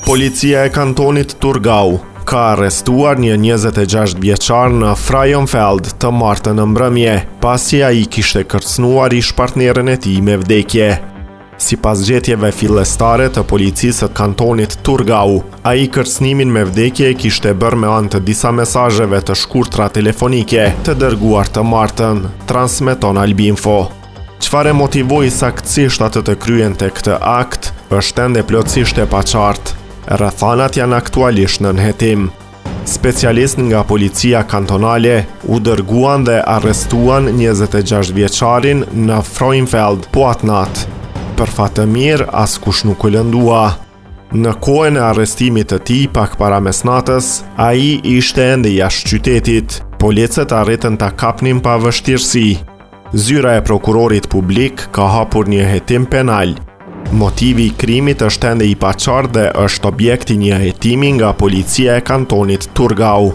Policia e kantonit Turgau ka arrestuar një 26 vjeçar në Frauenfeld të martën në mbrëmje, pasi ai kishte kërcënuar ish-partneren e tij me vdekje. Sipas gjetjeve fillestare të policisë të kantonit Turgau, ai kërcënimin me vdekje e kishte bërë me anë të disa mesazheve të shkurtra telefonike të dërguar të martën, transmeton Albinfo. Çfarë motivoi saktësisht atë të kryente këtë akt, është ende plotësisht e paqartë. Rrethanat janë aktualisht në hetim. Specialist nga policia kantonale u dërguan dhe arrestuan 26 vjeçarin në Frauenfeld po atë natë. Për fat të mirë, askush nuk u lëndua. Në kohën e arrestimit të tij pak para mesnatës, ai ishte ende jashtë qytetit. Policët arritën ta kapnin pa vështirësi. Zyra e prokurorit publik ka hapur një hetim penal. Motivi i krimit është ende i paqartë dhe është objekti një hetimi nga policia e kantonit Turgau.